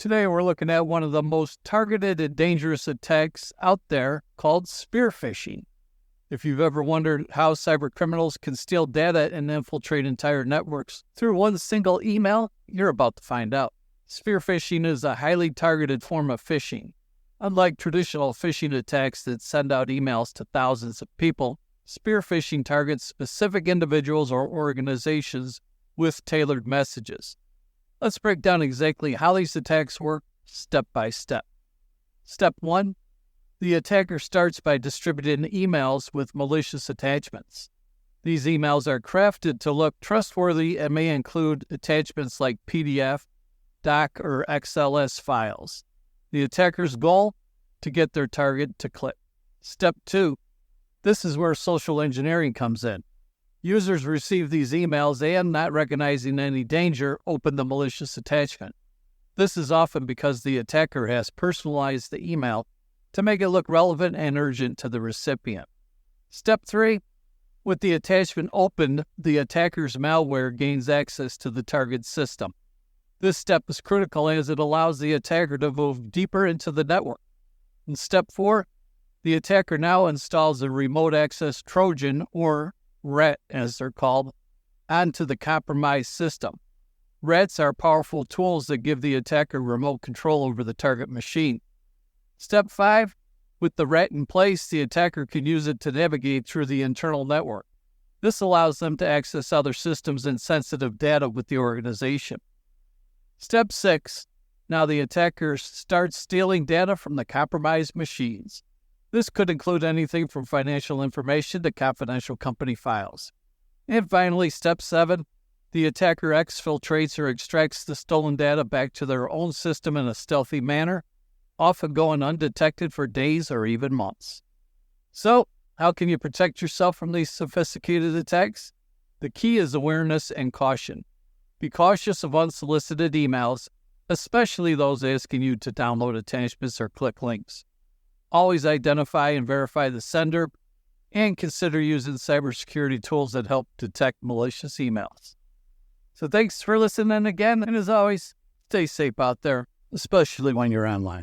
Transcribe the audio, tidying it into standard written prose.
Today we're looking at one of the most targeted and dangerous attacks out there called spear phishing. If you've ever wondered how cybercriminals can steal data and infiltrate entire networks through one single email, you're about to find out. Spear phishing is a highly targeted form of phishing. Unlike traditional phishing attacks that send out emails to thousands of people, spear phishing targets specific individuals or organizations with tailored messages. Let's break down exactly how these attacks work step by step. Step 1. The attacker starts by distributing emails with malicious attachments. These emails are crafted to look trustworthy and may include attachments like PDF, doc, or XLS files. The attacker's goal? To get their target to click. Step 2. This is where social engineering comes in. Users receive these emails and, not recognizing any danger, open the malicious attachment. This is often because the attacker has personalized the email to make it look relevant and urgent to the recipient. Step 3. With the attachment opened, the attacker's malware gains access to the target system. This step is critical as it allows the attacker to move deeper into the network. In Step 4, the attacker now installs a remote access Trojan, or RAT as they're called, onto the compromised system. RATs are powerful tools that give the attacker remote control over the target machine. Step 5, with the RAT in place, the attacker can use it to navigate through the internal network. This allows them to access other systems and sensitive data with the organization. Step 6, now the attacker starts stealing data from the compromised machines. This could include anything from financial information to confidential company files. And finally, Step 7, the attacker exfiltrates or extracts the stolen data back to their own system in a stealthy manner, often going undetected for days or even months. So, how can you protect yourself from these sophisticated attacks? The key is awareness and caution. Be cautious of unsolicited emails, especially those asking you to download attachments or click links. Always identify and verify the sender, and consider using cybersecurity tools that help detect malicious emails. So thanks for listening again, and as always, stay safe out there, especially when you're online.